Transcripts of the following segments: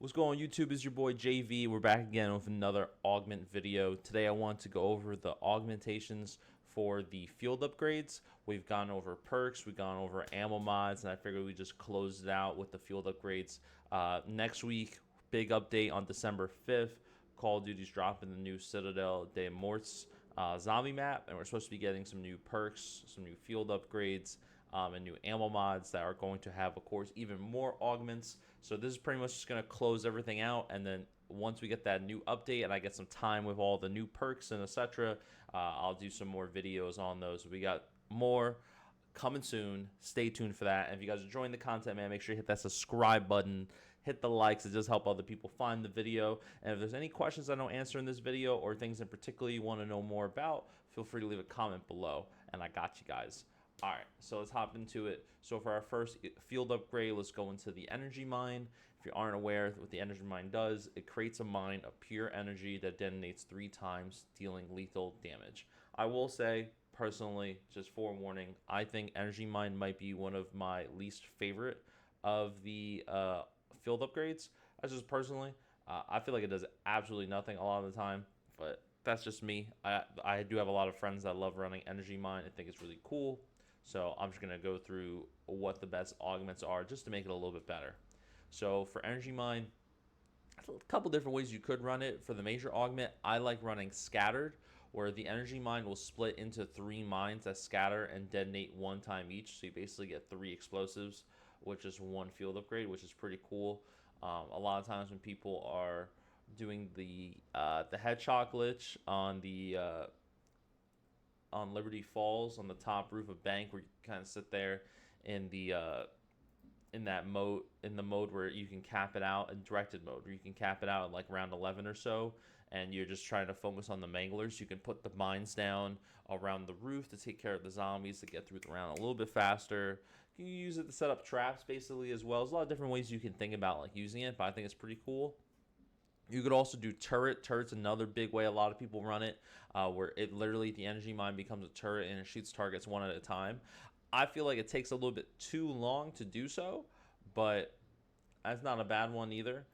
What's going on YouTube? Is your boy JV. We're back again with another augment video. Today I want to go over the augmentations for the field upgrades. We've gone over perks, we've gone over ammo mods, and I figured we just close it out with the field upgrades. Next week, big update on December 5th. Call of Duty's dropping the new Citadel des Morts zombie map, and we're supposed to be getting some new perks, some new field upgrades, and new ammo mods that are going to have, of course, even more augments. So this is pretty much just going to close everything out, and then once we get that new update and I get some time with all the new perks and etc., I'll do some more videos on those. We got more coming soon. Stay tuned for that. And if you guys are enjoying the content, man, make sure you hit that subscribe button, hit the likes. It does help other people find the video. And if there's any questions I don't answer in this video or things in particular you want to know more about, feel free to leave a comment below, and I got you guys. All right, so let's hop into it. So for our first field upgrade, let's go into the energy mine. If you aren't aware what the energy mine does, it creates a mine of pure energy that detonates 3 times, dealing lethal damage. I will say, personally, just forewarning, I think energy mine might be one of my least favorite of the field upgrades. That's just personally. I feel like it does absolutely nothing a lot of the time, but that's just me. I do have a lot of friends that love running energy mine. I think it's really cool. So I'm just going to go through what the best augments are just to make it a little bit better. So for energy mine, a couple different ways you could run it. For the major augment, I like running scattered, where the energy mine will split into 3 mines that scatter and detonate 1 time each. So you basically get 3 explosives, which is 1 field upgrade, which is pretty cool. A lot of times when people are doing the headshot glitch on the on Liberty Falls on the top roof of Bank, where you kind of sit there in the mode where you can cap it out, in directed mode where you can cap it out at like round 11 or so, and you're just trying to focus on the manglers. You can put the mines down around the roof to take care of the zombies to get through the round a little bit faster. You can use it to set up traps basically as well. There's a lot of different ways you can think about like using it, but I think it's pretty cool. You could also do turret. Turret's another big way a lot of people run it, where it literally, the energy mine becomes a turret and it shoots targets 1 at a time. I feel like it takes a little bit too long to do so, but that's not a bad one either.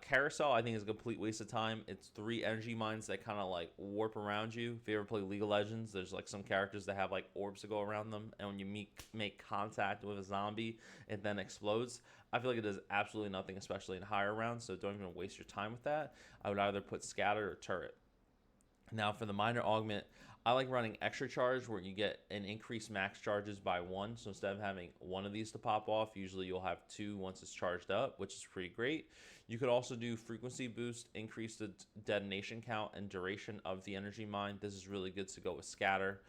Carousel, I think, is a complete waste of time. It's 3 energy mines that kind of like warp around you. If you ever play League of Legends, there's like some characters that have like orbs that go around them, and when you make contact with a zombie, it then explodes. I feel like it does absolutely nothing, especially in higher rounds, so don't even waste your time with that. I would either put scatter or turret. Now for the minor augment, I like running extra charge, where you get an increased max charges by 1. So instead of having 1 of these to pop off, usually you'll have 2 once it's charged up, which is pretty great. You could also do frequency boost, increase the detonation count and duration of the energy mine. This is really good to go with scatter.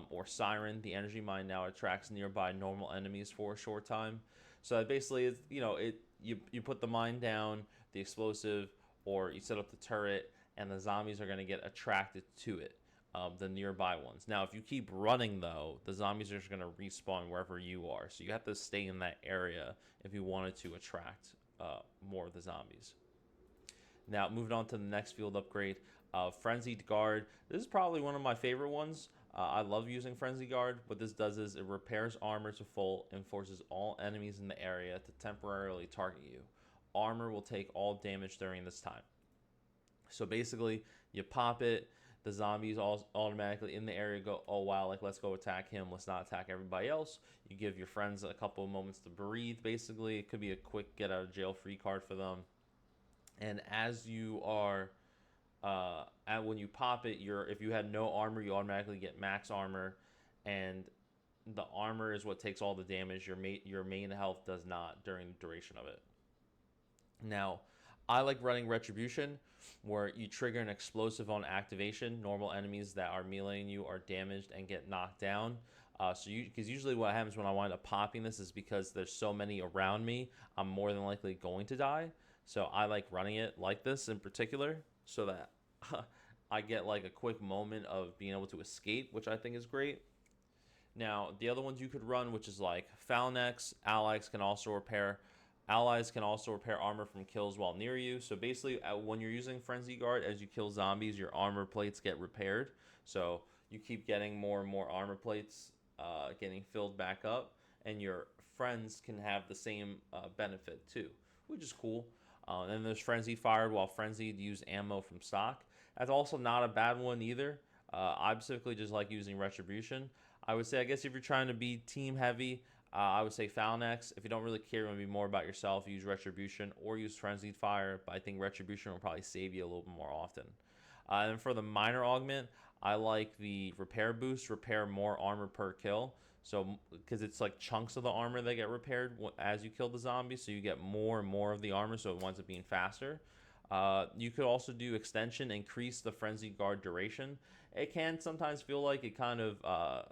Or siren. The energy mine now attracts nearby normal enemies for a short time. So basically, it's, you put the mine down, the explosive, or you set up the turret, and the zombies are going to get attracted to it, the nearby ones. Now, if you keep running, though, the zombies are just going to respawn wherever you are. So you have to stay in that area if you wanted to attract more of the zombies. Now, moving on to the next field upgrade, Frenzied Guard. This is probably one of my favorite ones. I love using Frenzied Guard. What this does is it repairs armor to full and forces all enemies in the area to temporarily target you. Armor will take all damage during this time. So basically, you pop it, the zombies all automatically in the area go, oh wow, like let's go attack him, let's not attack everybody else. You give your friends a couple of moments to breathe, basically. It could be a quick get out of jail free card for them. And as you are when you pop it, if you had no armor, you automatically get max armor, and the armor is what takes all the damage. Your main health does not during the duration of it. Now, I like running Retribution, where you trigger an explosive on activation. Normal enemies that are meleeing you are damaged and get knocked down. Because usually what happens when I wind up popping this is because there's so many around me, I'm more than likely going to die. So I like running it like this in particular, so that I get like a quick moment of being able to escape, which I think is great. Now, the other ones you could run, which is like Phalanx, Allies can also repair armor from kills while near you. So basically, when you're using Frenzy Guard, as you kill zombies, your armor plates get repaired. So you keep getting more and more armor plates getting filled back up, and your friends can have the same benefit too, which is cool. Then there's Frenzied Fire, while Frenzied use ammo from stock. That's also not a bad one either. I specifically just like using Retribution. I would say, I guess if you're trying to be team heavy, I would say Phalanx. If you don't really care, want to be more about yourself, use Retribution or use Frenzied Fire. But I think Retribution will probably save you a little bit more often. And for the minor augment, I like the Repair Boost, repair more armor per kill. So, because it's like chunks of the armor that get repaired as you kill the zombie, so you get more and more of the armor, so it winds up being faster. You could also do extension, increase the Frenzied Guard duration. It can sometimes feel like it kind of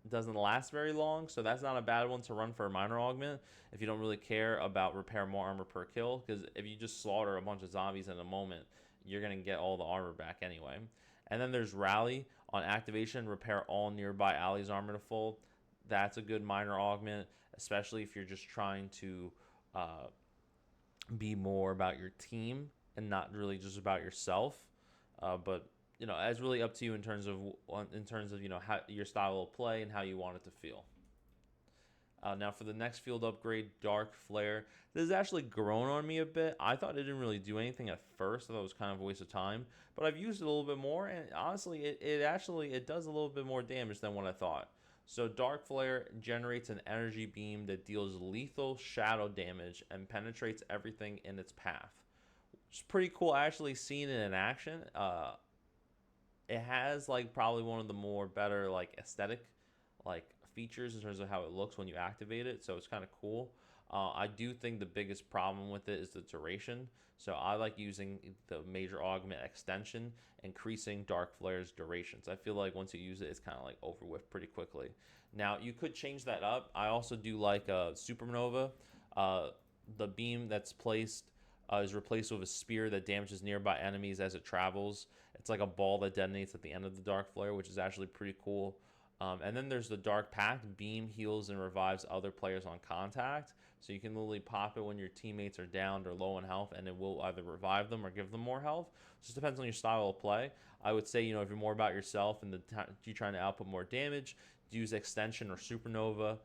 doesn't last very long, so that's not a bad one to run for a minor augment if you don't really care about repair more armor per kill, because if you just slaughter a bunch of zombies in a moment, you're going to get all the armor back anyway. And then there's Rally. On activation, repair all nearby allies' armor to full. That's a good minor augment, especially if you're just trying to be more about your team and not really just about yourself. But you know, it's really up to you in terms of you know, how your style of play and how you want it to feel. Now for the next field upgrade, Dark Flare. This has actually grown on me a bit. I thought it didn't really do anything at first. I thought it was kind of a waste of time. But I've used it a little bit more, and honestly, it does a little bit more damage than what I thought. So Dark Flare generates an energy beam that deals lethal shadow damage and penetrates everything in its path. It's pretty cool actually seeing it in action. It has like probably one of the more better like aesthetic like features in terms of how it looks when you activate it, so it's kind of cool. I do think the biggest problem with it is the duration, so I like using the major augment extension, increasing Dark Flare's durations. I feel like once you use it, it's kind of like over with pretty quickly. Now you could change that up. I also do like a Supernova. The beam that's placed is replaced with a spear that damages nearby enemies as it travels. It's like a ball that detonates at the end of the Dark Flare, which is actually pretty cool. And then there's the Dark Pact. Beam heals and revives other players on contact. So you can literally pop it when your teammates are down or low in health, and it will either revive them or give them more health. It just depends on your style of play. I would say, you know, if you're more about yourself and you're trying to output more damage, use Extension or Supernova.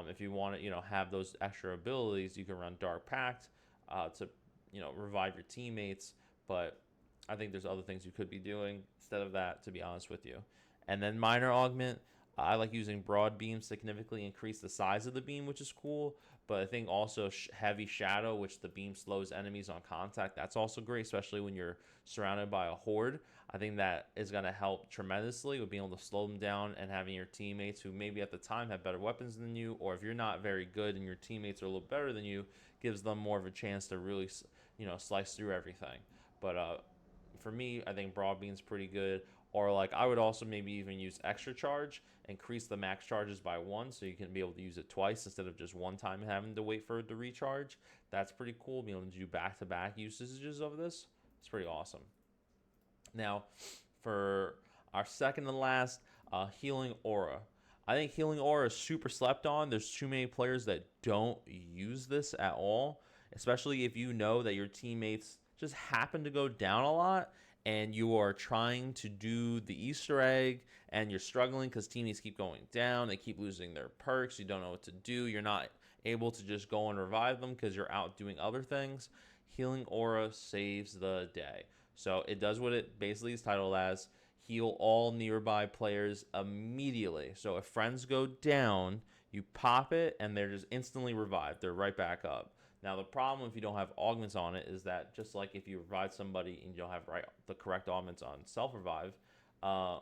If you want to, you know, have those extra abilities, you can run Dark Pact to, you know, revive your teammates. But I think there's other things you could be doing instead of that, to be honest with you. And then minor augment, I like using broad beam to significantly increase the size of the beam, which is cool. But I think also heavy shadow, which the beam slows enemies on contact. That's also great, especially when you're surrounded by a horde. I think that is going to help tremendously with being able to slow them down and having your teammates who maybe at the time have better weapons than you, or if you're not very good and your teammates are a little better than you, gives them more of a chance to really, you know, slice through everything. But for me, I think broad beam's pretty good. Or like I would also maybe even use extra charge, increase the max charges by 1 so you can be able to use it twice instead of just one time having to wait for it to recharge. That's pretty cool, being able to do back-to-back usages of this. It's pretty awesome. Now, for our second and last, Healing Aura. I think Healing Aura is super slept on. There's too many players that don't use this at all, especially if you know that your teammates just happen to go down a lot and you are trying to do the Easter egg and you're struggling because teammates keep going down, they keep losing their perks, you don't know what to do, you're not able to just go and revive them because you're out doing other things. Healing Aura saves the day. So it does what it basically is titled as: heal all nearby players immediately. So if friends go down, you pop it and they're just instantly revived. They're right back up. Now, the problem if you don't have augments on it is that just like if you revive somebody and you don't have the correct augments on self-revive, on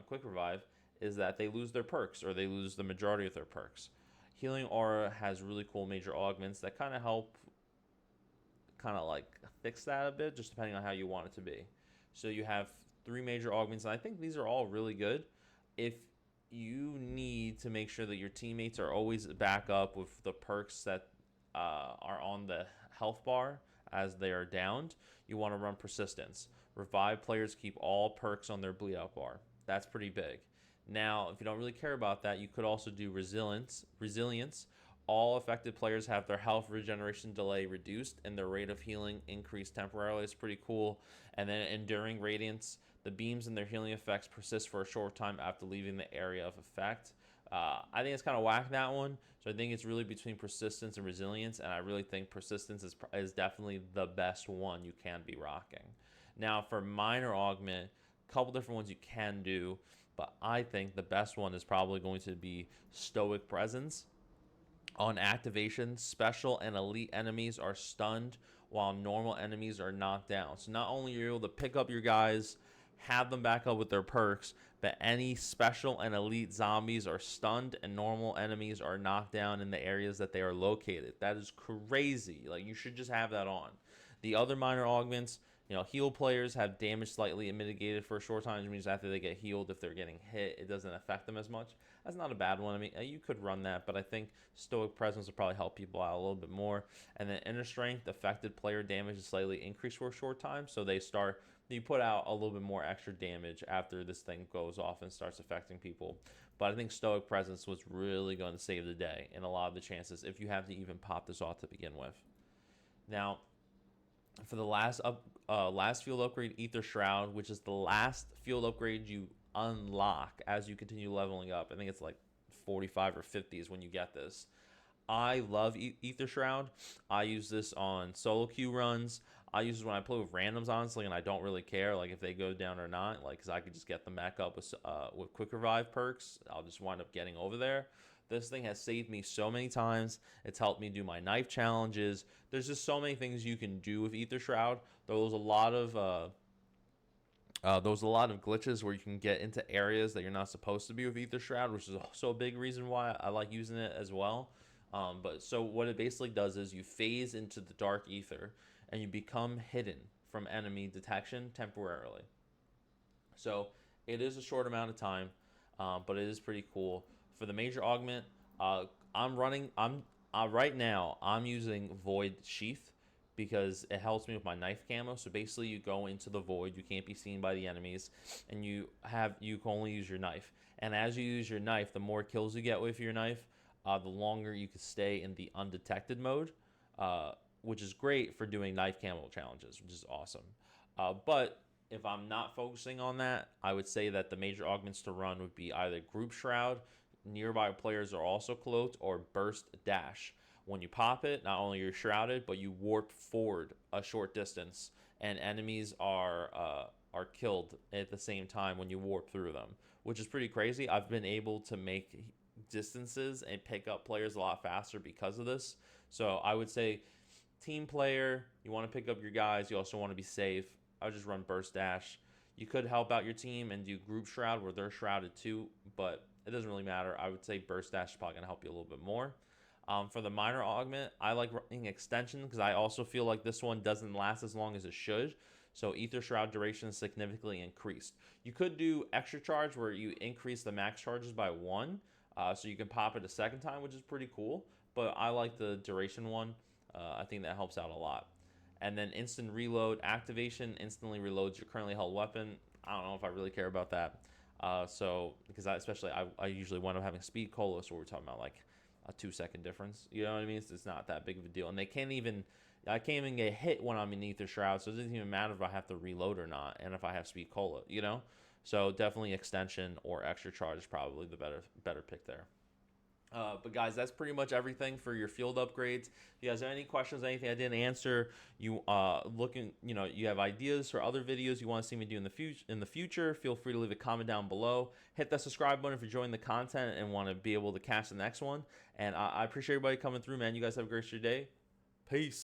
quick revive, is that they lose their perks or they lose the majority of their perks. Healing Aura has really cool major augments that kind of help like fix that a bit, just depending on how you want it to be. So you have 3 major augments, and I think these are all really good. If you need to make sure that your teammates are always back up with the perks that are on the health bar as they are downed, you want to run Persistence. Revive players keep all perks on their bleed out bar. That's pretty big. Now, if you don't really care about that, you could also do Resilience. All affected players have their health regeneration delay reduced and their rate of healing increased temporarily. It's pretty cool. And then Enduring Radiance. The beams and their healing effects persist for a short time after leaving the area of effect. I think it's kind of whack, that one. So I think it's really between persistence and resilience, and I really think persistence is definitely the best one you can be rocking. Now for minor augment, a couple different ones you can do, but I think the best one is probably going to be Stoic Presence. On activation, special and elite enemies are stunned while normal enemies are knocked down. So not only are you able to pick up your guys, have them back up with their perks, but any special and elite zombies are stunned and normal enemies are knocked down in the areas that they are located. That is crazy. Like, you should just have that on. The other minor augments, you know, heal players have damage slightly mitigated for a short time, which means after they get healed, if they're getting hit, it doesn't affect them as much. That's not a bad one. I mean, you could run that, but I think Stoic Presence will probably help people out a little bit more. And then Inner Strength, affected player damage is slightly increased for a short time, so you put out a little bit more extra damage after this thing goes off and starts affecting people. But I think Stoic Presence was really going to save the day in a lot of the chances if you have to even pop this off to begin with. Now, for the last field upgrade, Aether Shroud, which is the last field upgrade you unlock as you continue leveling up. I think it's like 45 or 50 is when you get this. I love Aether Shroud. I use this on solo queue runs. I use it when I play with randoms, honestly, and I don't really care, like, if they go down or not, like, because I could just get them back up with quick revive perks. I'll just wind up getting over there. This thing has saved me so many times. It's helped me do my knife challenges. There's just so many things you can do with Aether Shroud. There was a lot of glitches where you can get into areas that you're not supposed to be with Aether Shroud, which is also a big reason why I like using it as well. But so what it basically does is you phase into the dark ether and you become hidden from enemy detection temporarily. So it is a short amount of time, but it is pretty cool. For the major augment, right now I'm using Void Sheath because it helps me with my knife camo. So basically you go into the void, you can't be seen by the enemies, and you can only use your knife. And as you use your knife, the more kills you get with your knife, the longer you can stay in the undetected mode, which is great for doing knife camo challenges, which is awesome. But if I'm not focusing on that, I would say that the major augments to run would be either Group Shroud, nearby players are also cloaked, or Burst Dash. When you pop it, not only you're shrouded, but you warp forward a short distance, and enemies are killed at the same time when you warp through them, which is pretty crazy. I've been able to make distances and pick up players a lot faster because of this. So I would say team player, you want to pick up your guys, you also want to be safe. I would just run Burst Dash. You could help out your team and do Group Shroud where they're shrouded too, but it doesn't really matter. I would say Burst Dash is probably going to help you a little bit more. For the minor augment, I like running Extension because I also feel like this one doesn't last as long as it should. So Aether Shroud duration is significantly increased. You could do Extra Charge where you increase the max charges by 1. So you can pop it a second time, which is pretty cool. But I like the duration one. I think that helps out a lot. And then Instant Reload. Activation instantly reloads your currently held weapon. I don't know if I really care about that. Because I usually wind up having speed cola, so we're talking about like a 2-second difference. You know what I mean? It's not that big of a deal. And I can't even get hit when I'm in Aether Shroud, so it doesn't even matter if I have to reload or not, and if I have speed cola, you know? So definitely Extension or Extra Charge is probably the better pick there. But guys, that's pretty much everything for your field upgrades. If you guys have any questions, anything I didn't answer, you have ideas for other videos you want to see me do in the future, feel free to leave a comment down below. Hit that subscribe button if you're enjoying the content and want to be able to catch the next one. And I appreciate everybody coming through, man. You guys have a great day. Peace.